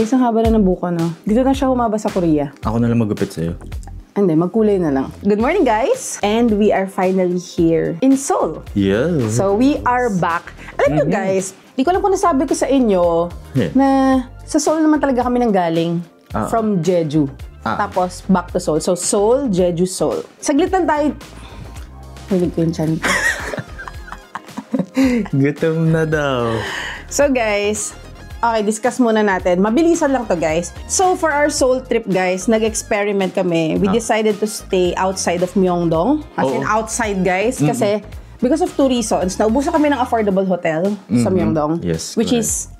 Isang haba na ng buko, no? Dito na siya humaba sa Korea. Ako na lang magupit sa'yo. Hindi, magkulay na lang. Good morning, guys! And we are finally here in Seoul. Yeah. So, we are back. Alam nyo, guys, di ko lang po nasabi ko sa inyo na sa Seoul naman talaga kami nanggaling from Jeju. Tapos, back to Seoul. So, Seoul, Jeju, Seoul. Saglit lang tayo. Hilig ko yung chan ko. Gutom na daw. So, guys, okay, discuss muna natin. Mabilisan lang to, guys. So, for our Seoul trip, guys, nag-experiment kami. We decided to stay outside of Myeongdong. As in, outside, guys. Kasi, because of 2 reasons, naubusan kami ng affordable hotel sa Myeongdong. Yes, which is,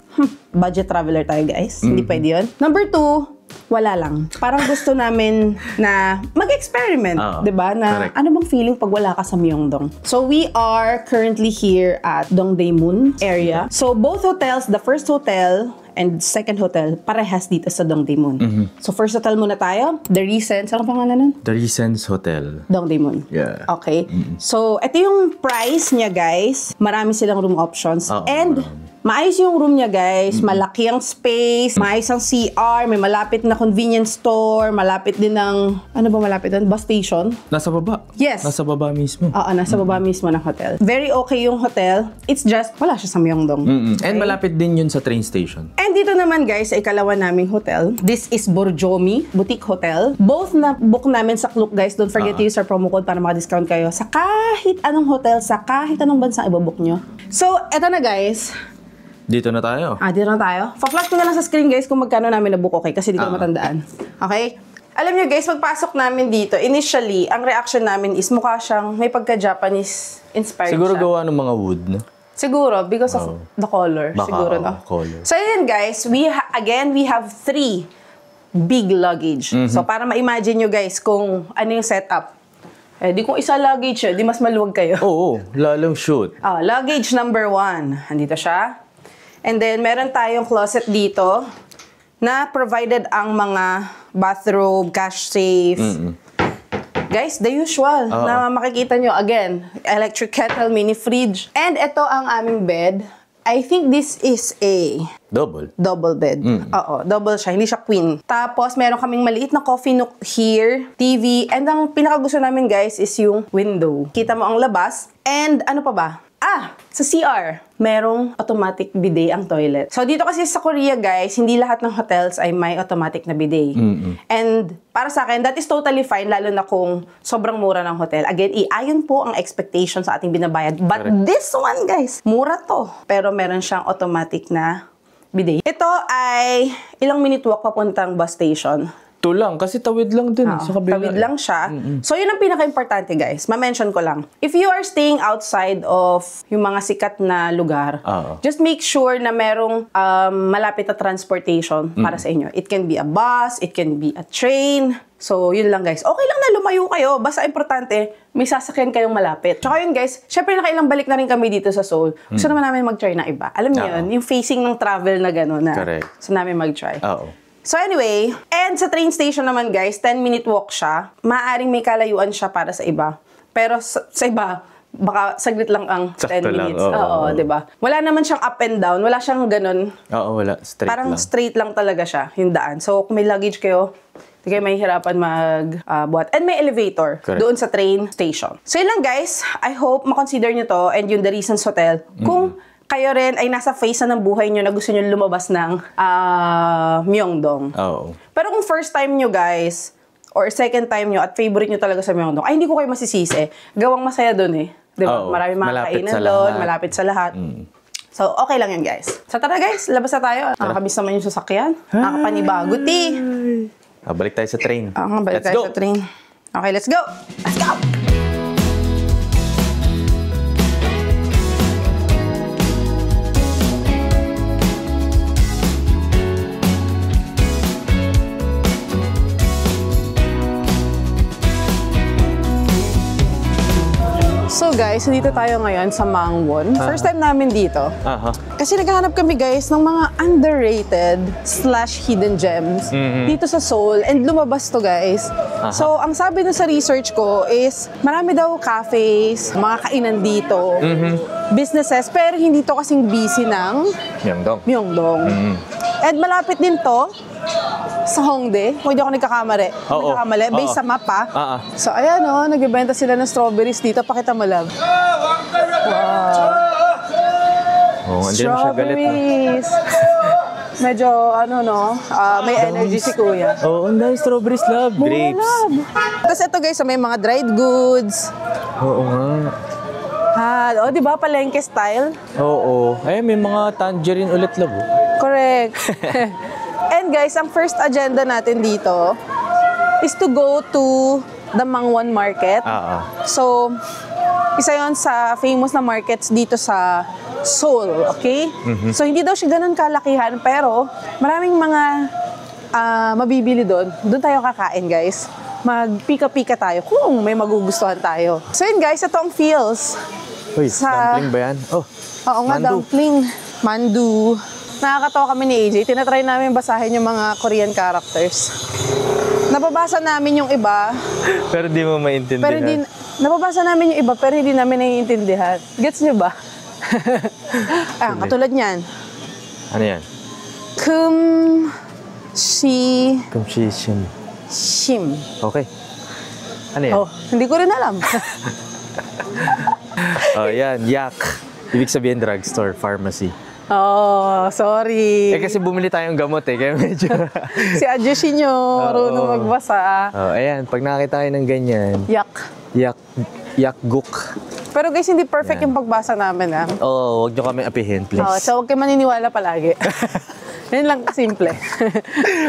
budget traveler tayo, guys. Hindi pwede yun. Number 2, wala lang. Parang gusto namin na mag-experiment, diba? Na ano bang feeling pag wala ka sa Myeongdong? So, we are currently here at Dongdaemun area. So, both hotels, the first hotel and second hotel, parehas dito sa Dongdaemun. So, first hotel muna tayo. The Recence. Ano pangalan nun? The Recence Hotel. Dongdaemun. Yeah. Okay. So, ito yung price niya, guys. Marami silang room options. And maayos yung room niya, guys. Malaki ang space. Maayos ang CR. May malapit na convenience store. Malapit din ng, ano ba malapit doon? Bus station? Nasa baba. Yes. Nasa baba mismo. Oo, nasa baba mismo ng hotel. Very okay yung hotel. It's just, wala siya sa Myeongdong. Okay? And malapit din yun sa train station. And dito naman, guys, sa ikalawa naming hotel. This is Borjomi Boutique Hotel. Both na book namin sa Klook, guys. Don't forget to use our promo code para maka-discount kayo sa kahit anong hotel, sa kahit anong bansa ibabook nyo. So, eto na, guys. Dito na tayo. Dito na tayo. Pa-flash ko na lang sa screen, guys, kung magkano namin nabook, okay? Kasi di ko matandaan. Okay? Alam nyo, guys, pagpasok namin dito, initially, ang reaction namin is mukha siyang may pagka-Japanese inspired Siguro siya. gawa ng mga wood, no? Siguro, because of the color. Baka, siguro, no? Color. So, yun, guys, we have 3 big luggage. So, para ma-imagine nyo, guys, kung ano yung setup. Eh, di kung isa luggage, di mas maluwag kayo. Oo, lalong shoot. Luggage number 1. Andito siya. And then, meron tayong closet dito na provided ang mga bathrobe, cash safe. Guys, the usual na makikita nyo. Again, electric kettle, mini fridge. And ito ang aming bed. I think this is a double bed. Oo, double siya. Hindi siya queen. Tapos, meron kaming maliit na coffee nook here, TV. And ang pinakagusto namin, guys, is yung window. Kita mo ang labas. And ano pa ba? Sa CR, merong automatic bidet ang toilet. So, dito kasi sa Korea, guys, hindi lahat ng hotels ay may automatic na bidet. And para sa akin, that is totally fine, lalo na kung sobrang mura ng hotel. Again, iayon po ang expectation sa ating binabayad. But this one, guys, mura to. Pero meron siyang automatic na bidet. Ito ay ilang minute walk papuntang bus station. Ito lang, kasi tawid lang din sa kabila. Tawid lang siya. So, yun ang pinaka-importante, guys. Ma-mention ko lang. If you are staying outside of yung mga sikat na lugar, just make sure na merong malapit na transportation para sa inyo. It can be a bus, it can be a train. So, yun lang, guys. Okay lang na lumayo kayo. Basta importante, may sasakyan kayong malapit. Tsaka yun, guys, syempre nakailang balik na rin kami dito sa Seoul. Gusto naman namin mag-try ng iba. Alam niyo yun, yung facing ng travel na gano'n na gusto namin mag-try. So anyway, and sa train station naman, guys, 10-minute walk siya. Maaaring may kalayuan siya para sa iba. Pero sa iba, baka saglit lang ang 10 minutes. Oo, diba? Wala naman siyang up and down. Wala siyang ganun. Oo, wala. Straight parang lang. Straight lang talaga siya, yung daan. So kung may luggage kayo, hindi kayo mahihirapan mag-buhat. And may elevator doon sa train station. So yun lang, guys. I hope makonsider nyo to and yung The Recence Hotel. Kung kayo rin ay nasa phase na ng buhay nyo na gusto nyo lumabas ng Myeongdong. Pero kung first time nyo, guys, or second time nyo at favorite nyo talaga sa Myeongdong, ay hindi ko kayo masisisi. Gawang masaya doon eh. Diba? Marami mga kainan doon, malapit sa lahat. So, okay lang yan, guys. So, tara, guys. Labas na tayo. Nakakabis naman yung sasakyan. Nakakapanibago, Balik tayo sa train. Balik tayo sa train. Okay, let's go! Let's go! So guys, dito tayo ngayon sa Mangwon. First time namin dito. Kasi naghahanap kami, guys, ng mga underrated / hidden gems dito sa Seoul. And lumabas to, guys. So, ang sabi na sa research ko is marami daw cafes, mga kainan dito, businesses, pero hindi to kasing busy ng Myeongdong. And malapit din to sa Hongdae. Kung hindi ako nagkakamali. Oo. Based Oo. sa map ha. Ah, ah. So ayan o, nagbibenta sila ng strawberries dito. Pakita mo, love. Oh, hindi naman siya galit. Strawberries. Medyo, may energy si kuya. Oo, ang dahil strawberries, love. Grapes. Love. Tapos ito guys, may mga dried goods. Oo nga. Di ba? Palengke style. Oo. Ay, may mga tangerine ulit, love. Correct. And guys, ang first agenda natin dito is to go to the Mangwon Market. So, isa yon sa famous na markets dito sa Seoul, okay? So, hindi daw siya ganun kalakihan, pero maraming mga mabibili doon. Doon tayo kakain, guys. Magpika-pika tayo kung may magugustuhan tayo. So, yun guys, ito ang feels. Uy, dumpling ba yan? Oh, oo nga, mandu. dumpling. Mandu. Nakakatawa kami ni AJ. Tinatry namin basahin yung mga Korean characters. Nababasa namin yung iba. Pero di mo maintindihan. Nababasa namin yung iba, pero hindi namin naiintindihan. Gets nyo ba? Katulad niyan. Ano yan? Kumshishim. Okay. Ano yan? Hindi ko rin alam. Yan. Yak. Ibig sabihin drugstore, pharmacy. Sorry. Kasi bumili tayong gamot kaya medyo... Si Adjushi nyo, marunong magbasa. Ayan, pag nakakita kayo ng ganyan. Yakguk. Pero guys, hindi perfect yung pagbasa namin huwag nyo kami apihin, please. So huwag kayo maniniwala palagi. Yan lang simple.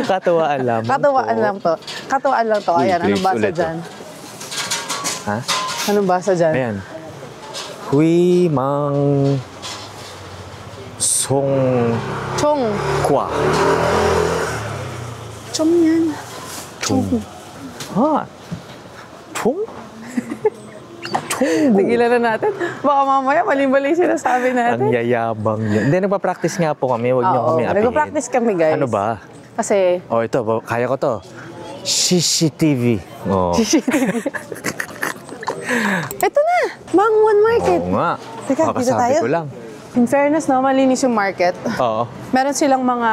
Katuwaan lang. Katuwaan lang to. Katuwaan lang to. Ayan, anong basa dyan? Ha? Anong basa dyan? Ayan. Hui mang song Chong. kwa. Chong yan. Chong. Chong? Tigilan na natin. Baka mamaya mali-mali sinasabi natin. Ang yayabang yun. Hindi, nagpa-practice nga po kami. Huwag niyo kami apihin. Nagpa-practice kami, guys. Ano ba? Kasi... Ito. Kaya ko to. CCTV. Ito na! Mangwon Market. Oo nga. Teka, dito tayo. ko lang. In fairness, malinis yung market. Oo. Meron silang mga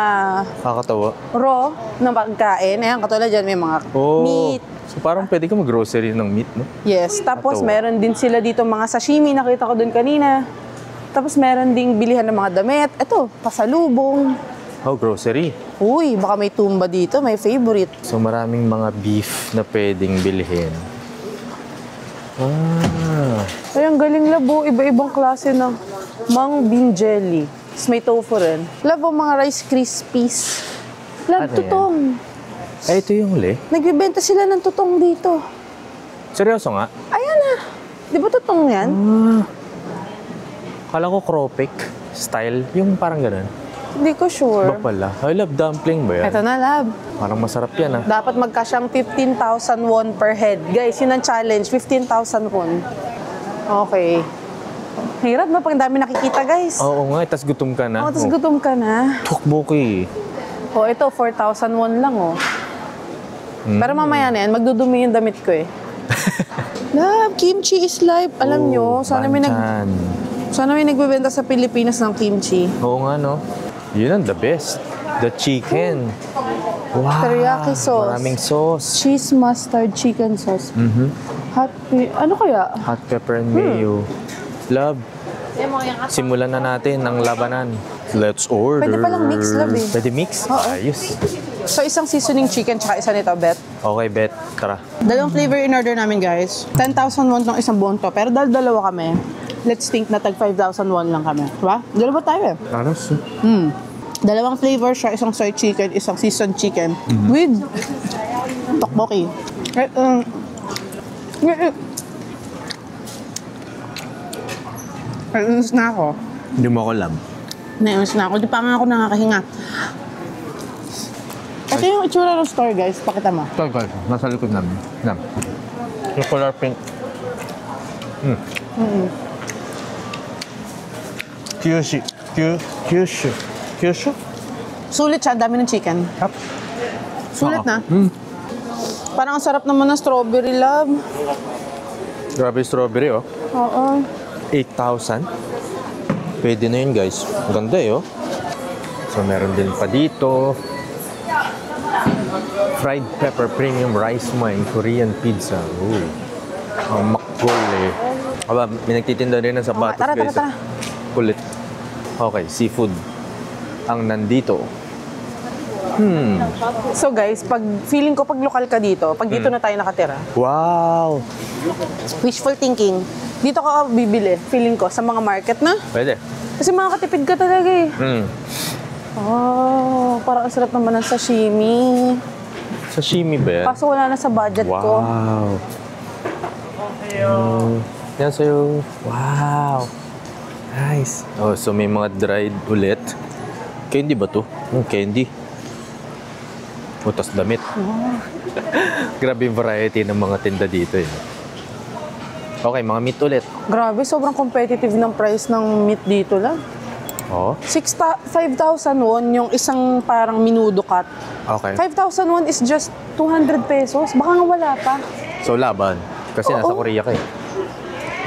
Kakatawa. raw na pagkain. Ayan, katulad dyan, may mga meat. So parang pwede ka mag-grocery ng meat, no? Yes. Tapos Katawa. meron din sila dito mga sashimi. Nakita ko dun kanina. Tapos meron ding bilihan ng mga damit. Ito, pasalubong. Grocery. Uy, baka may tumba dito. May favorite. So maraming mga beef na pwedeng bilhin. Ay, ang galing labo. Iba-ibang klase ng mang bean jelly. Tapos may tofu rin. Labo, mga Rice Krispies. Love, Ano tutong. Ay, ito yung huli. Nagbibenta sila ng tutong dito. Seryoso nga? Ayan na. Di ba tutong yan? Kala ko cropek style. Yung parang ganun. Hindi ko sure. Iba pala. I love dumpling ba yan? Ito na, love. Parang masarap yan, Dapat magkasyang 15,000 won per head. Guys, yun ang challenge. 15,000 won. Okay. Hirap na pag dami nakikita, guys. Oo nga, tas gutom ka na. Tapos gutom ka na. Tukbuki. Ito, 4,000 won lang, Pero mamaya na yan, magdudumi yung damit ko, Love, kimchi is life. Alam nyo, sana may nagbebenta sa Pilipinas ng kimchi. Oo nga, no? Yun ang the best. The chicken. Wow. Teriyaki sauce. Maraming sauce. Cheese mustard chicken sauce. Ano kaya? Hot pepper and mayo. Love, simulan na natin ang labanan. Let's order. Pwede palang mix, love, Pwede mix? Oo. Ayos. So, isang seasoning chicken tsaka isa nito, Bet. Okay, bet. Tara. Dalawang flavor in order namin, guys. 10,000 won ng isang buong to. Pero dahil dalawa kami, let's think na tag 5,000 won lang kami. Diba? Dalawa tayo, Aras. Dalawang flavor siya, isang soy chicken, isang seasoned chicken with tteokbokki. Nainis na ako. Hindi mo ako love. Nainis na ako. Di pa nga ako nakakahinga. Ito yung itsura ng store, guys. Pakita mo. Ito, guys. Nasa likod namin. Yung color pink. Kyushu. Kyushu? Sulit siya. Ang dami ng chicken. Yep. Sulit na. Parang ang sarap naman ng strawberry, love. Grabe yung strawberry, oh. Oo. 8,000. Pwede na yun, guys. Ang ganda, oh. So, meron din pa dito. Fried pepper premium rice wine, Korean pizza. Ooh. Ang makgol eh. Aba, may nagtitinda rin ng sapatos, Tara. Kulit. Okay, seafood. Ang nandito. So guys, feeling ko pag lokal ka dito, pag dito na tayo nakatira, Wow! wishful thinking, dito ka bibili, feeling ko, sa mga market na. Pwede. Kasi makakatipid ka talaga eh. Oh, parang ang sarap naman ng sashimi. Sashimi ba yan? Kaso wala na sa budget ko. Wow! Yan sa'yo. Wow! Nice. Oh, so may mga dried ulit. Candy ba to? Candy. Utas damit. Grabe yung variety ng mga tinda dito eh. Okay, mga meat ulit. Grabe, sobrang competitive ng price ng meat dito lang. Oh, 5,000 won yung isang parang minudo cut. okay. 5,000 won is just 200 pesos. Baka nga wala pa. So, laban. Kasi nasa Korea ka eh.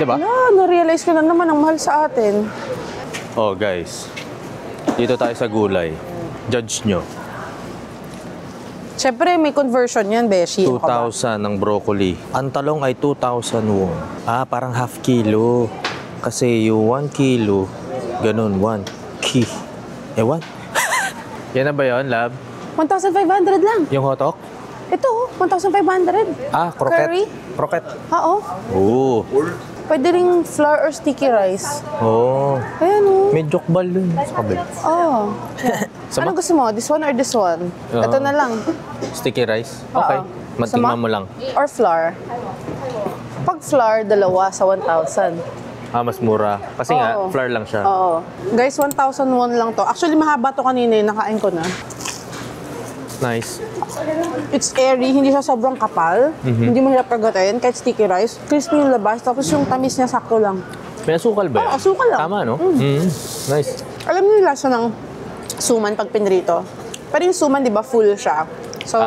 Diba? Na-realize ko na naman ang mahal sa atin. Oh, guys. Dito tayo sa gulay. Judge nyo. Siyempre, may conversion yan, Beshi. 2,000 ng broccoli. Ang talong ay 2,000 won. Ah, parang half kilo. Kasi yung 1 kilo, ganun, 1 ki. Ewan. Yan na ba yun, lab? 1,500 lang. Yung hotok? Ito, 1,500. Ah, croquette. Curry? Croquette. Oo. Oo. Pwede ring flour or sticky rice. Oh. Ayan o. May jokbal dun sa kabila. Oh. Sama? Ano gusto mo? This one or this one? Ito na lang. Sticky rice? Okay. Oo. Matingnan Sama? mo lang. Or flour? Pag flour, dalawa sa 1,000. Ah, mas mura. Kasi nga, Oo. flour lang siya. Oo. Guys, 1,000 won lang to. Actually, mahaba to kanina eh. Nakain ko na. Nice. It's airy, hindi siya sobrang kapal. Hindi mahirap kagatin, kahit sticky rice. Crispy yung labas, tapos yung tamis niya sakto lang. May asukal ba yan? Oo, asukal lang. Tama, no? Nice. Alam niyo yung lasa ng suman pag pinrito? Pero yung suman, di ba, full siya. So,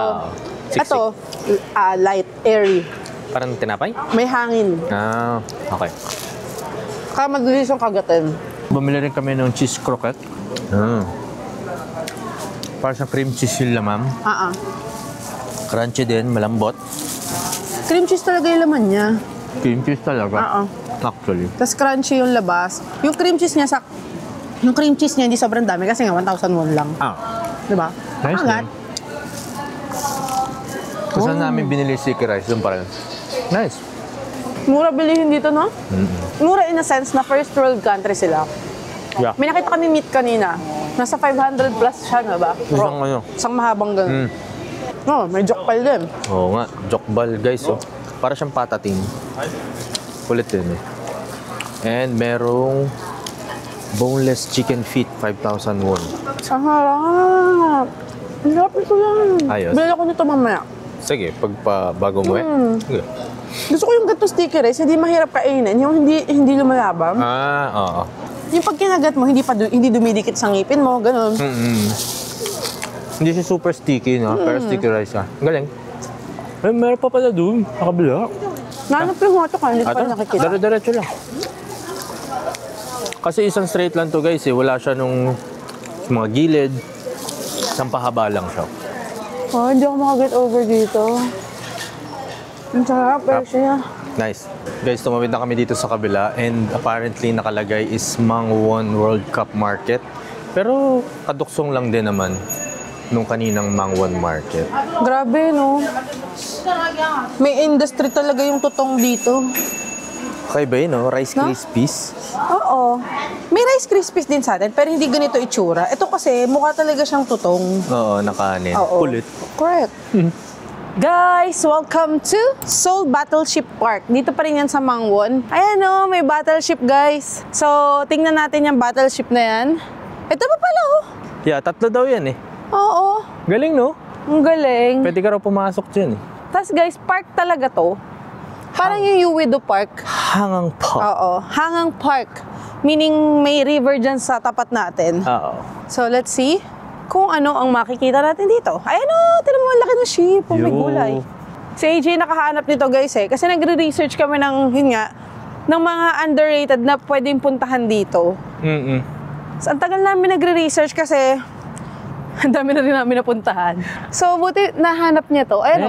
siksik. ito, light, airy. Parang tinapay? May hangin. Ah, okay. Kaya madalis yung kagatin. Bumili rin kami ng cheese croquette. Parang sa cream cheese yung laman. Crunchy din, malambot. Cream cheese talaga yung laman niya. Cream cheese talaga. Actually. Tapos crunchy yung labas. Yung cream cheese niya, yung cream cheese niya hindi sobrang dami kasi nga 1,000 won lang. Diba? Nice Angat. din. Kung saan namin binili sticky rice, doon pa rin. Nice. Mura bilihin dito, no? Mura in a sense na first world country sila. Yeah. May nakita kami meat kanina. Nasa 500 plus siya na ba? Isang ano? Isang mahabang ganun. May jokbal din. Oo nga, jokbal guys. Oh. Para siyang patating. Kulit din eh. And merong boneless chicken feet, 5,000 won. Ang harap. Ang harap ito yan. Ayos. Bilala ko nito mamaya. Sige, bago mo eh. Sige. Gusto ko yung ganito sticky rice, hindi mahirap kainin. Yung hindi lumalabang. Oo. Yung pag kinagat mo, hindi dumidikit sa ngipin mo, ganun. Hindi siya super sticky, no? Pero sticky rice siya. Galing. Eh, meron pa pala doon. Nakabila. Nanap yung hoto ka, hindi ko pa nakikita. Diretso lang. Kasi isang straight lang to guys eh. Wala siya nung mga gilid. Isang pahaba lang siya. Oh, hindi ako makaget over dito. Ang sarap, pero siya. Nice. Guys, tumawid na kami dito sa kabila and apparently nakalagay is Mangwon World Cup Market. Pero kaduksong lang din naman nung kaninang Mangwon Market. Grabe, no? May industry talaga yung tutong dito. Okay ba yun, no? Rice Krispies? Oo. May Rice Krispies din sa atin, pero hindi ganito itsura. Ito kasi, mukha talaga siyang tutong. Oo, nakanin. Oo. Kulit. Correct. Guys, welcome to Seoul Battleship Park. Dito pa rin yan sa Mangwon. Ayan o, may battleship guys. So, tingnan natin yung battleship na yan. Ito pa pala oh. Yeah, 3 daw yan eh. Oo. Galing, no? Ang galing. Pwede ka raw pumasok dyan eh. Tapos guys, park talaga to. Parang yung Uwido Park. Hangang Park. Oo, Hangang Park. Meaning may river dyan sa tapat natin. Oo. So, let's see kung ano ang makikita natin dito. Ayan o, tinan mo, ang laki ng ship. Oh, may Yo. gulay. Si AJ nakahanap nito guys eh. Kasi nagre-research kami ng, yun nga, ng mga underrated na pwedeng puntahan dito. So, ang tagal namin nagre-research kasi Ang dami na rin namin napuntahan. So, buti nahanap niya to. Ayan,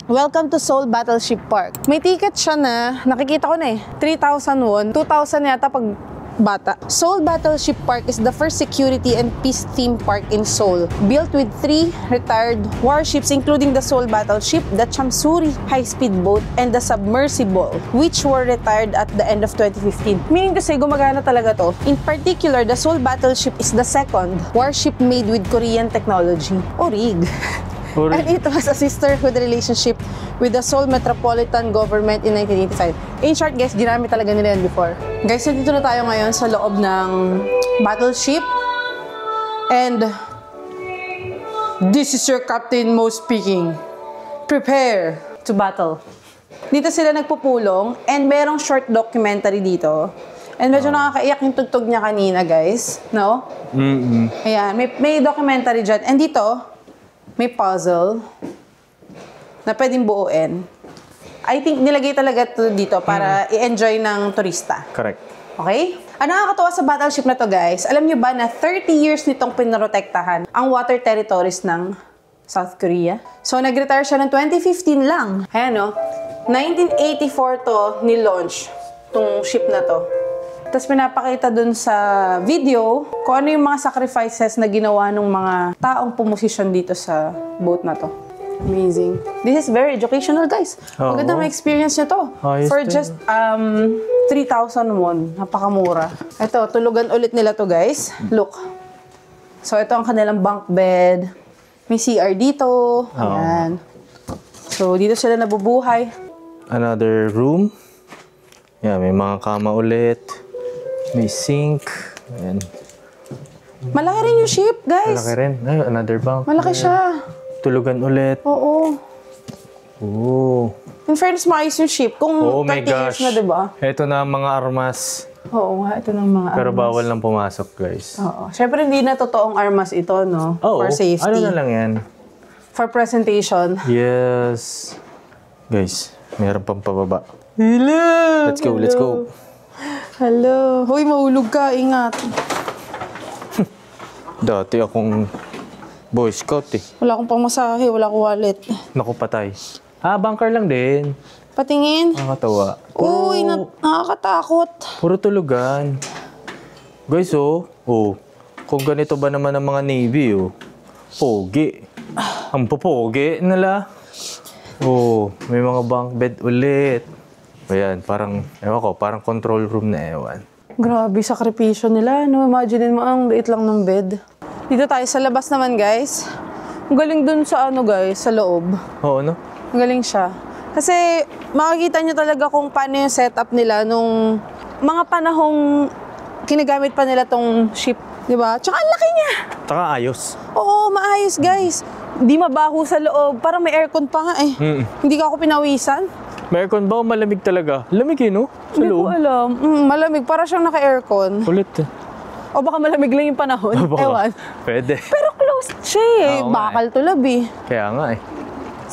welcome to Seoul Battleship Park. May ticket siya na, nakikita ko na eh, 3,000 won. 2,000 yata pag bata. Seoul Battleship Park is the first security and peace theme park in Seoul. Built with 3 retired warships including the Seoul Battleship, the Chamsuri high-speed boat, and the Submersible, which were retired at the end of 2015. Meaning to say, gumagana talaga to. In particular, the Seoul Battleship is the second warship made with Korean technology. Orig. And it was a sisterhood relationship with the Seoul Metropolitan Government in 1985. In short, guys, ginamit talaga nila yan before. Guys, nandito na tayo ngayon sa loob ng battleship. And this is your Captain Mo speaking. Prepare to battle. Dito sila nagpupulong and merong short documentary dito. And medyo nakakaiyak yung tugtog niya kanina, guys. No? Ayan, may documentary dyan. And dito, may puzzle na pwedeng buuin. I think nilagay talaga ito dito para i-enjoy ng turista. Correct. Okay? Ang nakakatuwa sa battleship na to, guys, alam nyo ba na 30 years nitong pinoprotektahan ang water territories ng South Korea? So, nag-retire siya ng 2015 lang. Ayan, no? 1984 to ni-launch tong ship na to. Tapos pinapakita dun sa video kung ano yung mga sacrifices na ginawa ng mga taong pumosisyon dito sa boat na to. Amazing. This is very educational, guys. Maganda ma-experience nyo to. For just 3,000 won. Napakamura. Ito, tulugan ulit nila to, guys. Look. So, ito ang kanilang bunk bed. May CR dito. Ayan. So, dito sila nabubuhay. Another room. Yeah, may mga kama ulit. May sink. Ayan. Malaki rin yung ship, guys. Malaki rin. Ay, another bunk. Malaki siya. Tulugan ulit. Oo. Oo. In fairness, maayos yung ship. Kung Oh my 30 years gosh. na, diba? Ito na ang mga armas. Oo nga, ito ng mga Pero armas. bawal lang pumasok, guys. Oo. Siyempre, hindi na totoong armas ito, no? Oo. For safety. Ano na lang yan? For presentation. Yes. Guys, mayroon pang pababa. Hello! Let's go, let's go. Hello. Hoy, mahulog ka. Ingat. Dati akong Boy Scout eh. Wala akong pamasahe. Wala akong wallet. Naku, patay. Bunker lang din. Patingin. Nakakatawa. Uy, nakakatakot. Puro tulugan. Guys, oh. Oh. Kung ganito ba naman ang mga Navy, oh. Pogi. Ang popogi nila. Oh, may mga bunk bed ulit. Ayan, parang, ewan ko, parang control room na ewan. Grabe, sakripisyo nila. No? Imagine mo, ang liit lang ng bed. Dito tayo sa labas naman, guys. Ang galing dun sa ano, guys, sa loob. Oo, no? Ang galing siya. Kasi makikita nyo talaga kung paano yung setup nila nung mga panahong kinagamit pa nila tong ship. Diba? Tsaka ang laki niya. Tsaka ayos. Oo, maayos, guys. Di mabaho sa loob. Parang may aircon pa nga eh. Hindi ka ako pinawisan. May aircon ba o malamig talaga? Lamig eh, no? Sa Hindi ko loob. alam. Malamig. Para siyang naka-aircon. Ulit eh. O baka malamig lang yung panahon. Baka. Ewan. Pwede. Pero closed siya eh. Oo nga Bakal tulab eh. Kaya nga eh.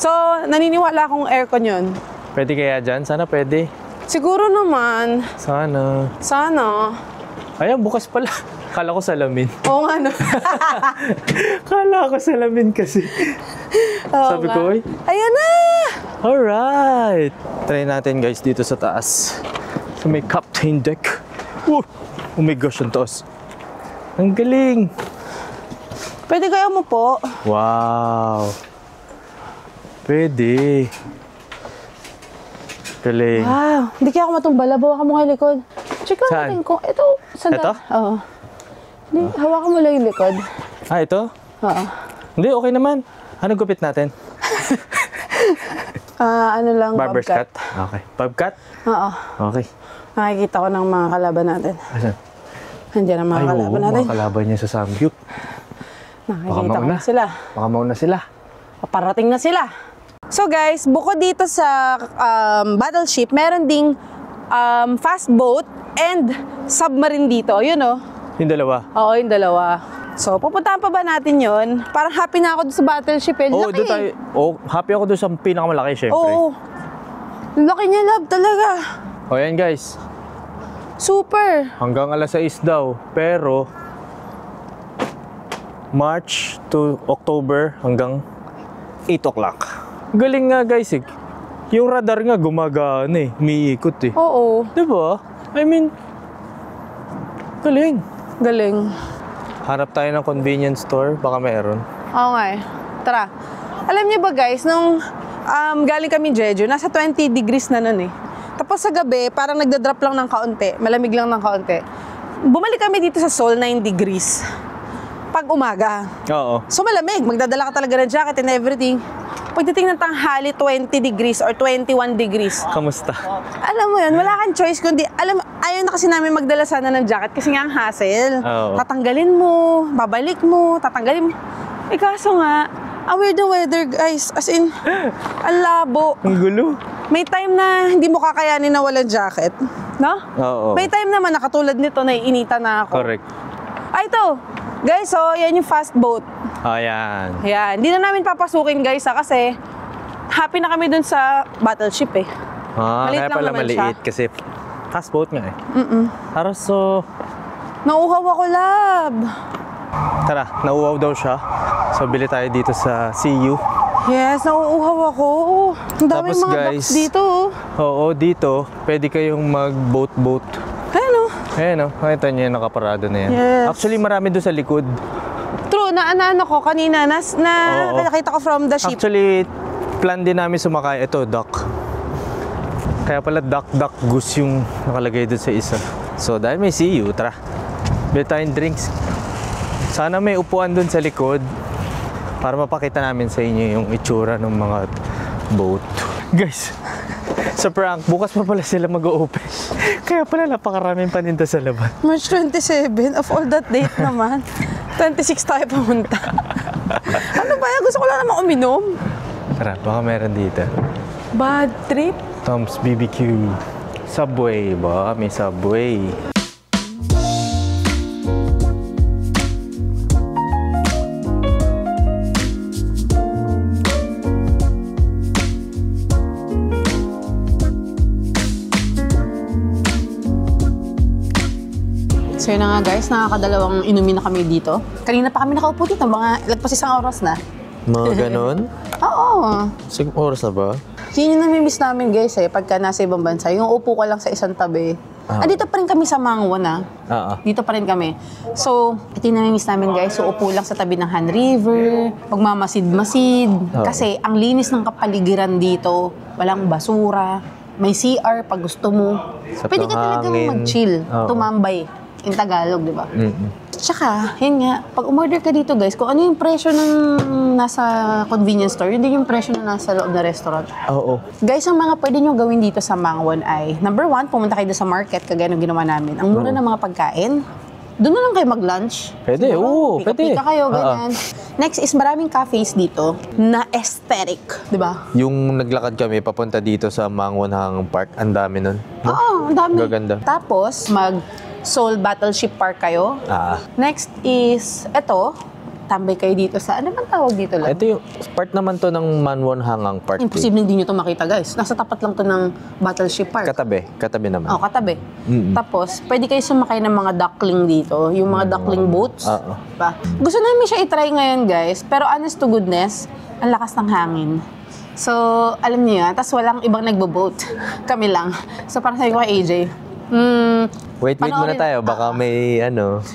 So, naniniwala akong aircon yun. Pwede kaya dyan? Sana pwede. Siguro naman. Sana. Sana. Ayan, bukas pala. Kala ko salamin. Oo nga no. Kala ko salamin kasi. Oo Sabi nga. ko, oy. Ayan na! Alright. Try natin guys dito sa taas. So may captain deck. Oh my gosh, ang taas. Ang galing. Pwede kayo mo po. Wow. Pwede. Galing. Wow. Hindi kaya ako matumbala. Bawa ka mo kay likod. Check lang Saan? natin kung ito. Ito? Oo. Hindi, hawakan mo lang yung likod. Ah, ito? Oo. Hindi, okay naman. Anong gupit natin? Ano lang, Barber's bobcat. cut? Okay. Bobcat? Oo. Okay. Nakikita ko ng mga kalaban natin. Asan? Nandiyan ang mga kalaban natin. Mga kalaban niya sa Samgyup. Nakikita ko mauna. na sila. Baka mauna sila. Parating na sila. So guys, bukod dito sa battleship, meron ding fast boat and submarine dito. Yun oh. Yung dalawa. Oo, yung dalawa. So, pupuntahan pa ba natin yon? Parang happy na ako doon sa battleship eh. Oo, Laki. doon tayo. Oh, happy ako doon sa pinakamalaki, syempre. Oo. Laki niya, love, talaga. O yan guys, Super. hanggang alas 6 daw. Pero, March to October hanggang 8 o'clock. Galing nga guys eh. Yung radar nga gumagana eh. Umiikot eh. Oo. Diba? I mean, galing. Galing. Hanap tayo ng convenience store. Baka meron. Oo nga eh. Tara. Alam niyo ba guys, nung galing kami Jeju, nasa 20 degrees na nun eh. Tapos sa gabi, parang nagda-drop lang ng kaunti. Malamig lang ng kaunti. Bumalik kami dito sa Seoul, 9 degrees. Pag umaga. Oo. So malamig. Magdadala ka talaga ng jacket and everything. Pagdating ng tanghali, 20 degrees or 21 degrees. Kamusta? Alam mo yun, wala kang choice kundi, ayaw na kasi namin magdala sana ng jacket kasi nga ang hassle. Oo. Tatanggalin mo, babalik mo, tatanggalin mo. Eh kaso nga, ang weird ng weather guys. As in, ang labo. Ang gulo. May time na hindi mo kakayanin na walang jacket. No? Oo. May time naman na katulad nito, naiinita na ako. Correct. Ay, ito. Guys, so, yan yung fast boat. Ayan. Yan. Hindi na namin papasukin guys kasi happy na kami dun sa battleship eh. Maliit Kaya lang pala naman maliit siya. kasi fast boat nga eh. Tara, so... Nauuhaw ako, lab. Tara, nauuhaw daw siya. So, bili tayo dito sa CU. Yes, nauuhaw ako. Ang daming Tapos, mga guys, ducks dito. Oo, dito, pwede kayong mag-boat-boat. Ayan o. Ayan o, nakita niyo yung nakaparado na yan. Yes. Actually, marami doon sa likod. True, ano ko kanina, Oo. nakita ko from the ship. Actually, plan din namin sumakay. Ito, duck. Kaya pala duck, goose yung nakalagay doon sa isa. So, dahil may CU, tara. Bili tayong drinks. Sana may upuan doon sa likod para mapakita namin sa inyo yung itsura ng mga boat. Guys, sa prank, bukas pa pala sila mag-open. Kaya pala napakaraming paninda sa labas. March 27, of all that date naman. 26 tayo pumunta. Ano ba yan? Gusto ko lang naman uminom. Tara, baka meron dito. Bad trip? Tom's BBQ. Subway ba? May Subway. So yun na nga guys, nakakadalawang inumin na kami dito. Kanina pa kami nakaupo dito, mga lagpas isang oras na. Mga ganon? Oo. Sigong oras na ba? Yun yung namimiss namin guys eh, pagka nasa ibang bansa. Yung upo ko lang sa isang tabi. Andito pa rin kami sa Mangwon Oo. Dito pa rin kami. So, ito yung namimiss namin guys. So, upo lang sa tabi ng Han River, magmamasid-masid. Kasi ang linis ng kapaligiran dito, walang basura, may CR pag gusto mo. Sapang Pwede ka talagang hangin. mag-chill, Oo. tumambay. In Tagalog, di ba? Mm-mm. Tsaka, yun nga, pag umorder ka dito guys, kung ano yung presyo ng nasa convenience store, yun din yung presyo na nasa loob na restaurant. Oo. Guys, ang mga pwede nyo gawin dito sa Mangwon ay, number 1, pumunta kayo sa market, kagaya ng ginawa namin. Ang mura ng mga pagkain. Doon na lang kayo mag-lunch. Pwede, oo, pwede. Pika kayo, ganyan. Next is maraming cafes dito na aesthetic, di ba? Yung naglakad kami papunta dito sa Mangwon Hang Park, ang dami nun. No? Oo, ang dami. Gaganda. Tapos, Seoul Battleship Park kayo. Next is, eto, tambay kayo dito sa, ano bang tawag dito lang? Ito yung part naman to ng Mangwon Hangang Park. Imposible hindi nyo to makita guys. Nasa tapat lang to ng Battleship Park. Katabi naman. Oh, katabi. Tapos, pwede kayo sumakay ng mga duckling dito. Yung mga duckling boats. Oo. Diba? Gusto namin siya i-try ngayon guys. Pero honest to goodness, ang lakas ng hangin. So, alam niyo yan. Tapos walang ibang nagbo-boat. Kami lang. So, parang sabi ko kay AJ, Wait muna tayo. Baka may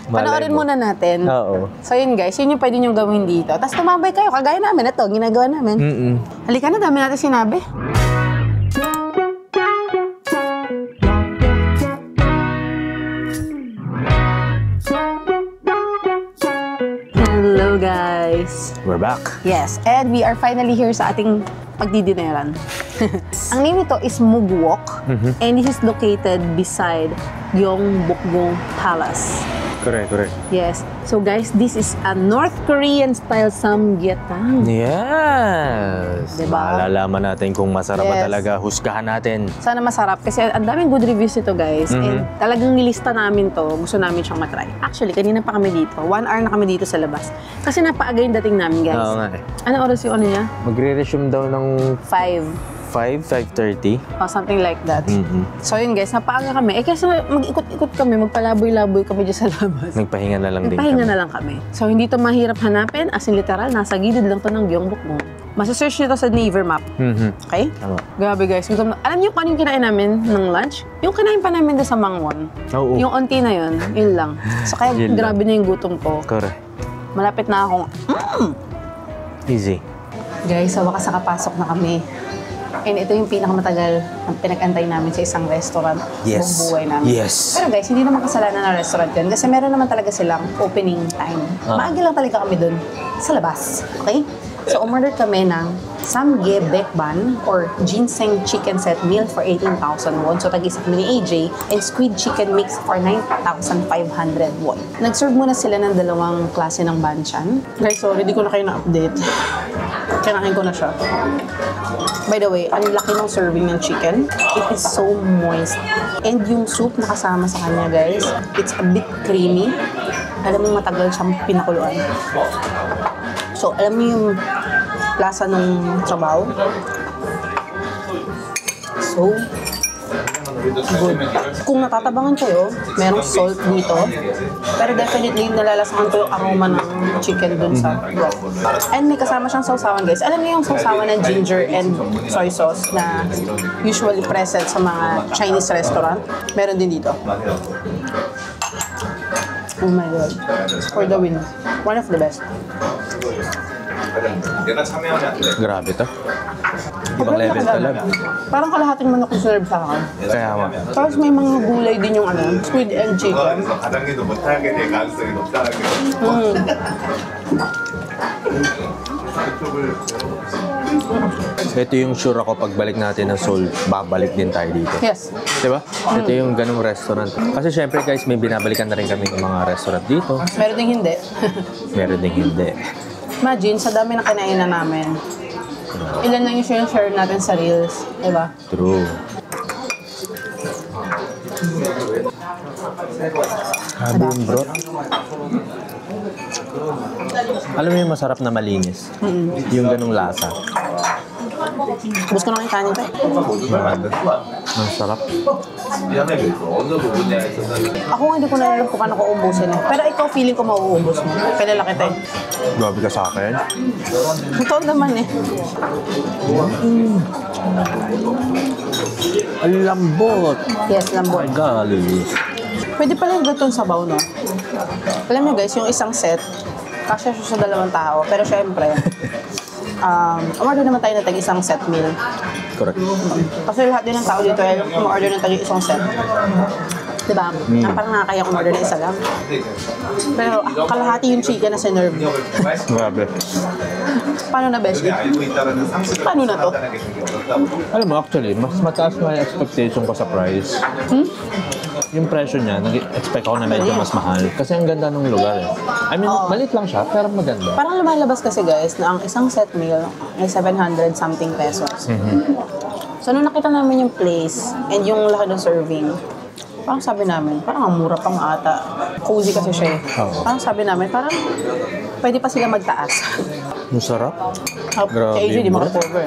panoorin muna natin. Oo. So yun guys, yun yung pwede nyo gawin dito. Tapos tumambay kayo, kagaya namin. Ito, ginagawa namin. Halika na, dami natin sinabi. Hello guys! We're back. Yes, and we are finally here sa ating pagdidineran. Ang name nito is Mugwok, and this is located beside Gyeongbokgung Palace. Correct. Yes. So guys, this is a North Korean style samgyetang. Yes! Diba? Malalaman natin kung masarap ba Yes. talaga. Husgahan natin. Sana masarap kasi ang daming good reviews nito guys. And talagang nilista namin to. Gusto namin siyang matry. Actually, kanina pa kami dito. 1 hour na kami dito sa labas. Kasi napaaga yung dating namin guys. Oo nga eh. Anong oras yung ano niya? Magre-resume daw ng 5. 5:30. Something like that. Mm-hmm. So yun guys, napaaga kami. Kasi mag-ikot-ikot kami, magpalaboy-laboy kami dyan sa labas. Nagpahinga na lang din Nagpahinga kami. na lang kami. So hindi to mahirap hanapin, as in literal, nasa gilid lang to ng Gyeongbokgung. Masasearch nyo to sa Naver Map. Mm-hmm. Okay? Tama. Grabe guys. Alam niyo kung ano yung kinain namin ng lunch? Yung kinain pa namin doon sa Mangwon. Oo. Yung onti na yun lang. So kaya Yun grabe na yung gutom ko. Correct. Malapit na akong, Easy. Guys, sa wakas nakapasok na kami. And ito yung pinakamatagal na pinag-antay namin sa isang restaurant Yes. buong buhay namin. Yes. Pero guys, hindi naman kasalanan ng restaurant yun kasi meron naman talaga silang opening time. Maaga lang talaga kami dun sa labas. Okay? So, umorder kami ng Samgye Baekban or ginseng chicken set meal for 18,000 won. So, tag-isa kami ni AJ and squid chicken mix for 9,500 won. Nag-serve muna sila ng dalawang klase ng banchan. Guys, sorry, di ko na kayo na-update. Kinain ko na siya. By the way, ang laki ng serving ng chicken. It is so moist. And yung soup na kasama sa kanya, guys, it's a bit creamy. Alam mo, matagal siyang pinakuluan. So, alam mo yung lasa ng sabaw? So, good. Kung natatabangan kayo, merong salt dito. Pero definitely, nalalasahan ko yung aroma ng chicken dun sa broth. And may kasama siyang sausawan, guys. Alam niyo yung sausawan ng ginger and soy sauce na usually present sa mga Chinese restaurant? Meron din dito. Oh my God. For the win. One of the best. Grabe to. Ibang level talaga. Parang kalahating manok yung serve sa akin. Kaya nga. Tapos may mga gulay din yung squid and chicken. Ito yung sure ako pagbalik natin ng Seoul, babalik din tayo dito. Yes. Diba? Ito yung ganung restaurant. Kasi syempre guys, may binabalikan na rin kami ng mga restaurant dito. Meron din hindi. Meron din hindi. Imagine, sa dami na kinainan namin, ilan lang yung share natin sa Reels. Diba? True. Sabi yung bro. Alam mo yung masarap na malinis? Yung ganung lasa. Ubus ko na yung kanin ko eh. Ang sarap. Ako nga hindi ko na alam kung paano ko ubusin eh. Pero ikaw feeling ko mauubos mo. Kilala kita eh. Grabe ka sa akin. Totoo naman eh. Ang lambot. Yes, lambot. My God. Pwede pala yung gantong sabaw, no? Alam niyo guys, yung isang set, kasya siya sa 2 tao. Pero syempre, umorder naman tayo na tag-isang set meal. Correct. Kasi lahat din ng tao dito ay umorder ng tag-isang set. Diba? Parang nakakaya umorder na isa lang. Pero kalahati yung chicken na sinerve. Grabe. Paano na, Beshi? Paano na to? Alam mo, actually, mas mataas na yung expectation ko sa price. Yung presyo niya, nag-expect ako na medyo mas mahal. Kasi ang ganda ng lugar eh. I mean, maliit lang siya, pero maganda. Parang lumalabas kasi guys, na ang isang set meal ay 700 something pesos. So, nung nakita namin yung place and yung laki ng serving, parang sabi namin, parang ang mura pang ata. Cozy kasi siya eh. Parang sabi namin, parang pwede pa sila magtaas. Ang sarap. Grabe AJ, di bro. makakover.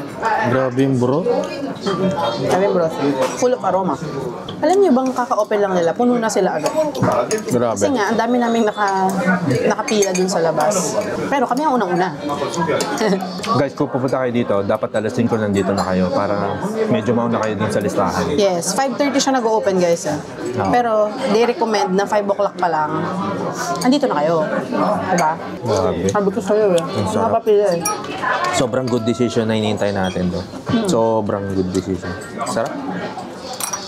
Grabe yung bro. Sabi yung broth, full of aroma. Alam niyo bang kaka-open lang nila, puno na sila agad. Grabe. Kasi nga, ang dami naming nakapila dun sa labas. Pero kami ang unang-una. Guys, kung pupunta kayo dito, dapat alas 5 nandito na kayo para medyo mauna kayo din sa listahan. Yes, 5:30 siya nag-open guys. Pero they recommend na 5 o'clock pa lang, andito na kayo. Diba? Grabe. Sabi ko sa'yo eh. sarap. Nakapila eh. Sobrang good decision na hinihintay natin to. Sobrang good decision. Sarap.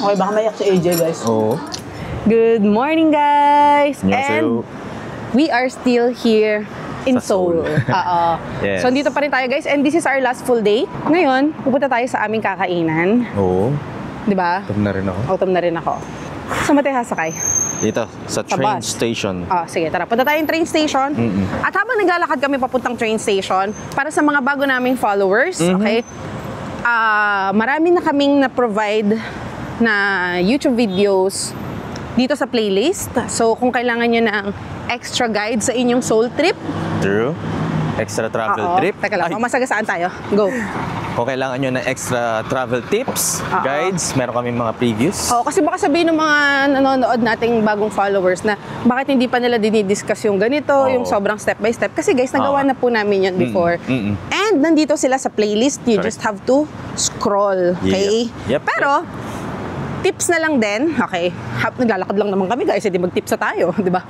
Okay, baka mayak si AJ guys. Oo. Good morning guys! 안녕하세요. We are still here in Sa Seoul. Seoul. Oo. Yes. So, dito pa rin tayo guys. And this is our last full day. Ngayon, pupunta tayo sa aming kakainan. Oo. Di ba? Ito na rin ako. Autumn na rin ako. Saan ba tayo sasakay? Dito, sa train bus. station. Sige, tara. Punta tayong train station. At habang naglalakad kami papuntang train station, para sa mga bago naming followers, okay? Marami na kaming na-provide na YouTube videos dito sa playlist. So, kung kailangan nyo ng extra guide sa inyong Seoul trip, True. Extra travel trip. Teka lang, Ay, masagasaan tayo. Go. Kung kailangan nyo ng extra travel tips, guides, meron kami mga previews. Oo, kasi baka sabihin ng mga nanonood nating bagong followers na bakit hindi pa nila dinidiscuss yung ganito, yung sobrang step by step. Kasi guys, nagawa na po namin yun before. And nandito sila sa playlist. You just have to scroll. Okay? Yep. Pero, tips na lang din, okay, naglalakad lang naman kami guys, hindi mag-tips na tayo, di ba?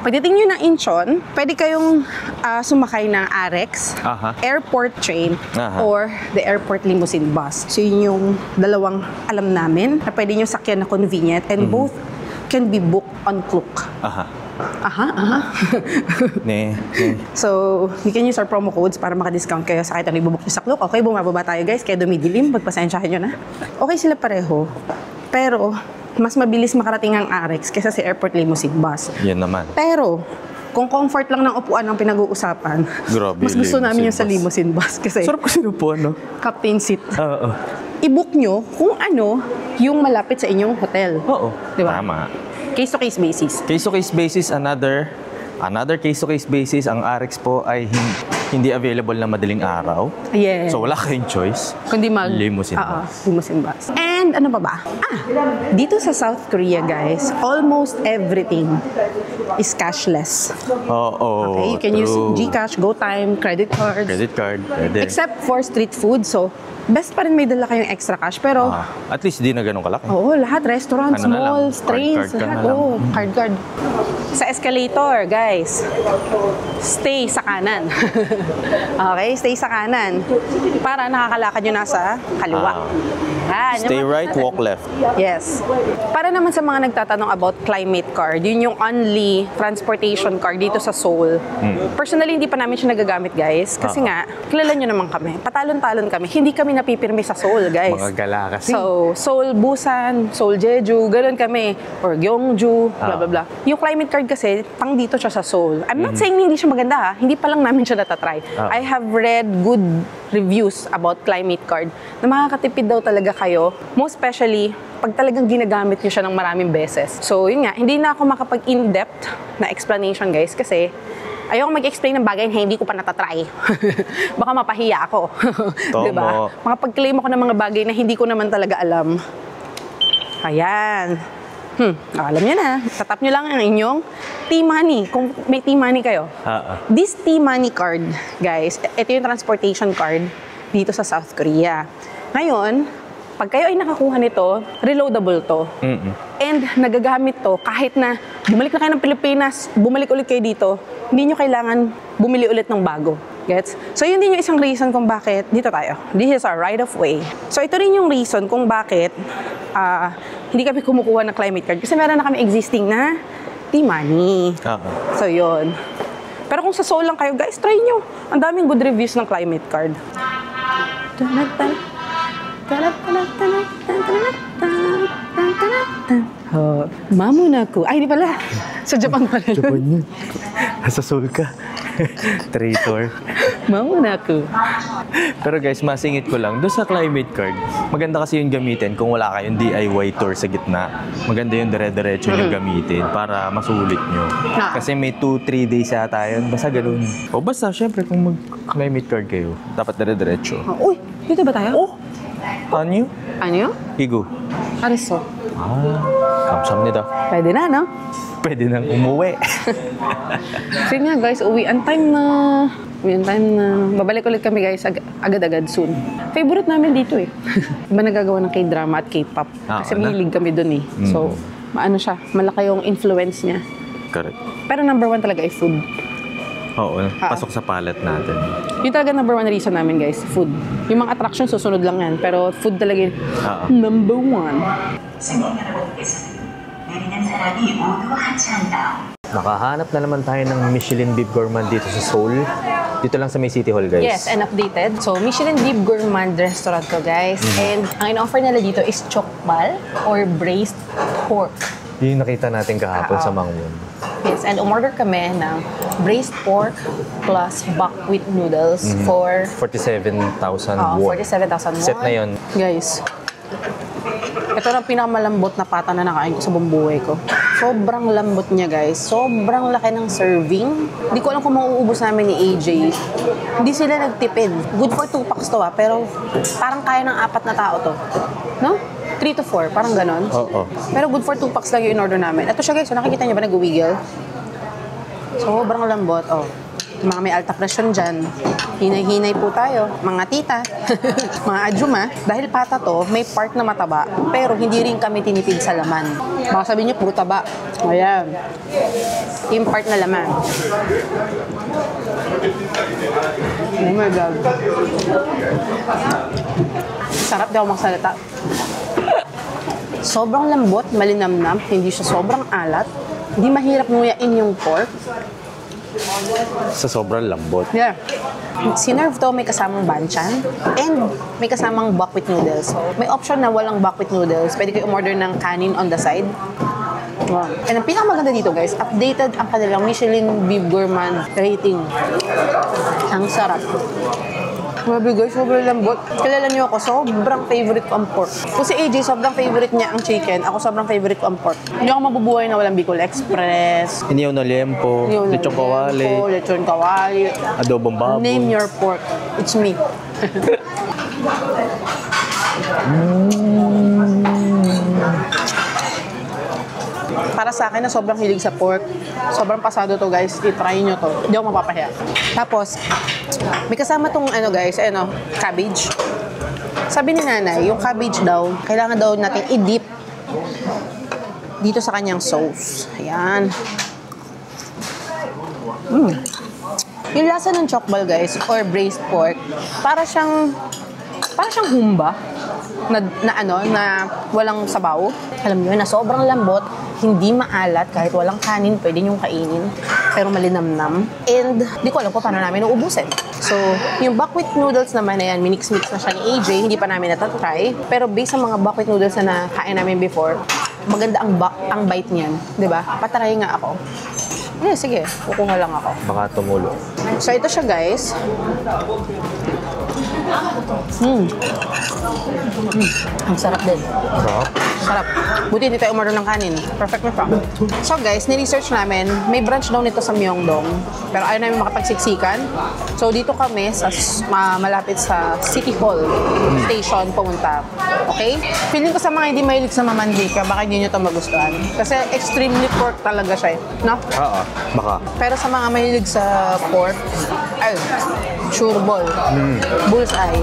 Pagdating nyo ng Incheon, pwede kayong sumakay ng Arex, airport train, or the airport limousine bus. So yun yung dalawang alam namin na pwede nyo sakyan na convenient and both can be booked on Klook. So, you can use our promo codes para maka-discount kayo sa kahit ano ibubuk nyo sa Klook. Okay, bumababa tayo guys, kaya dumidilim, pagpasensyahan nyo na. Okay sila pareho. Pero, mas mabilis makarating ang Arex kaysa si airport limousine bus. Yan naman. Pero, kung comfort lang ng upuan ang pinag-uusapan, grabe, mas gusto namin yung sa limousine bus. Kasi, sarap kasi upuan, no? captain seat. I-book nyo kung ano yung malapit sa inyong hotel. Oo. Diba? Tama. Case-to-case basis. Case-to-case basis, another case-to-case basis, ang Arex po ay hindi available na madaling araw. Yeah. So, wala kayong choice. Kundi limousine bus. Limousine bus. And ano pa ba? Dito sa South Korea, guys, almost everything is cashless. Oo. Okay, you can use GCash, GoTime, credit cards. Credit card, pwede. Except for street food. So, best pa rin may dala kayong extra cash. Pero, at least di na ganun kalaki. oo, lahat. Restaurants, Ano na lang, malls, trains, card ka lahat. na lang. Oo, card. Sa escalator, guys, stay sa kanan. Okay, stay sa kanan. Para nakakalakad nyo nasa kaliwa. Stay right, walk left. Yes. Para naman sa mga nagtatanong about climate card, yun yung only transportation card dito sa Seoul. Personally, hindi pa namin siya nagagamit, guys. Kasi nga, kilala nyo naman kami. Patalon-talon kami. Hindi kami napipirmi sa Seoul, guys. Mga gala kasi. So, Seoul, Busan, Seoul, Jeju, ganun kami. Or Gyeongju, blah, blah, blah. Yung climate card kasi, pang dito siya sa Seoul. I'm not saying hindi siya maganda, ha? Hindi pa lang namin siya natatry. I have read good reviews about climate card na makakatipid daw talaga kayo. Most especially, pag talagang ginagamit nyo siya ng maraming beses. So, yun nga, hindi na ako makapag-in-depth na explanation, guys, kasi ayoko mag-explain ng bagay na hindi ko pa natatry. Baka mapahiya ako. Diba? Makapag-claim ako ng mga bagay na hindi ko naman talaga alam. Ayan. Alam nyo na. Tatap nyo lang ang inyong T-Money. Kung may T-Money kayo. This T-Money card, guys, ito yung transportation card dito sa South Korea. Ngayon, pag kayo ay nakakuha nito, reloadable to. And nagagamit to kahit na bumalik na kayo ng Pilipinas, bumalik ulit kayo dito, hindi nyo kailangan bumili ulit ng bago. Gets? So, yun din yung isang reason kung bakit dito tayo. This is our right of way. So, ito rin yung reason kung bakit hindi kami kumukuha ng climate card. Kasi meron na kami existing na T-Money. So, yun. Pero kung sa Seoul lang kayo, guys, try nyo. Ang daming good reviews ng climate card. Mamunaku. Ay, di pala. Sa Japan pala. Japan yun. Nasa Seoul ka. Traitor. Mamunaku. Pero guys, masingit ko lang. Doon sa climate card, maganda kasi yung gamitin kung wala kayong DIY tour sa gitna. Maganda yung dire-diretso yung gamitin para masulit nyo. Kasi may 2-3 days yata yun. Basta ganun. O basta, syempre, kung mag-climate card kayo, dapat dire-diretso. Uy, dito ba tayo? Anyo? Ano? Higo. Ariso. Kamsamnida. Pwede na, no? Pwede nang umuwi. Sige nga, guys, uwian time na. Babalik ulit kami, guys, agad-agad soon. Favorite namin dito, eh. Iba nagagawa ng K-drama at K-pop. Kasi mahilig kami dun, eh. So, maano siya, malaki yung influence niya. Correct. Pero number 1 talaga ay food. Oo, pasok sa palette natin. Yung talaga number 1 reason namin, guys, food. Yung mga attraction, susunod lang yan. Pero food talaga yung number 1. Nakahanap na naman tayo ng Michelin Beef Gourmand dito sa Seoul. Dito lang sa May City Hall, guys. Yes, and updated. So, Michelin Beef Gourmand restaurant to, guys. And ang in-offer nila dito is chokbal or braised pork. Yung nakita natin kahapon sa Mangwon. Yes, and umorder kami ng braised pork plus buckwheat noodles for 47,000 won. 47,000 won. Set na yun. Guys, ito na pinakamalambot na pata na nakain ko sa buong buhay ko. Sobrang lambot niya, guys. Sobrang laki ng serving. Hindi ko alam kung mauubos namin ni AJ. Hindi sila nagtipid. Good for 2 packs to pero parang kaya ng 4 na tao to. No? 3 to 4, parang ganon. Oo. Pero good for 2 packs lang yung in-order namin. Ito siya, guys. So, nakikita niyo ba nag-wiggle? Sobrang lambot. Oh. Yung mga may alta presyon dyan, hinay-hinay po tayo, mga tita, mga adjuma. Dahil pata to, may part na mataba, pero hindi rin kami tinipid sa laman. Baka sabihin niyo, puro taba. Ayan. Yung part na laman. Oh my God. Sarap, di ako magsalita. Sobrang lambot, malinamnam, hindi siya sobrang alat. Hindi mahirap nguyain yung pork. Sa sobrang lambot. Yeah. Sinerve to, may kasamang banchan and may kasamang buckwheat noodles. May option na walang buckwheat noodles. Pwede kayo umorder ng kanin on the side. Wow. And ang pinakamaganda dito, guys, updated ang kanilang Michelin Beef Gourmand rating. Ang sarap. Grabe, guys, sobrang lambot. Kilala niyo ako, sobrang favorite ko ang pork. Kung si AJ, sobrang favorite niya ang chicken. Ako, sobrang favorite ko ang pork. Hindi ako mabubuhay na walang Bicol Express. Iniyaw na liempo, lechong kawali, lechon kawali, adobong baboy. name your pork. It's me. Para sa akin na sobrang hilig sa pork. Sobrang pasado to, guys. I-try nyo to. Hindi ako mapapahiya. Tapos, may kasama tong guys, cabbage. Sabi ni nanay, yung cabbage daw, kailangan daw natin i-dip dito sa kanyang sauce. Ayan. Yung lasa ng chokbal, guys, or braised pork, para siyang humba na walang sabaw. Alam niyo na sobrang lambot, hindi maalat, kahit walang kanin, pwede niyong kainin, pero malinamnam. And di ko alam kung paano namin uubusin. So, yung buckwheat noodles naman na yan, minix-mix na siya ni AJ, hindi pa namin natatry. Pero based sa mga buckwheat noodles na nakain namin before, maganda ang bite niyan, di ba? Patry nga ako. Sige, kukuha lang ako. Baka tumulo. So, ito siya, guys. Ang sarap din. Sarap. Sarap. Buti hindi tayo umorder ng kanin. Perfect na siya. So guys, ni-research namin, may branch daw nito sa Myeongdong. Pero ayaw namin makapagsiksikan. So dito kami sa malapit sa City Hall Station pumunta. Okay? Feeling ko sa mga hindi mahilig sa mamandika, baka hindi nyo ito magustuhan. Kasi extremely pork talaga siya. No? Oo, baka. Pero sa mga mahilig sa pork, sure ball. Bullseye.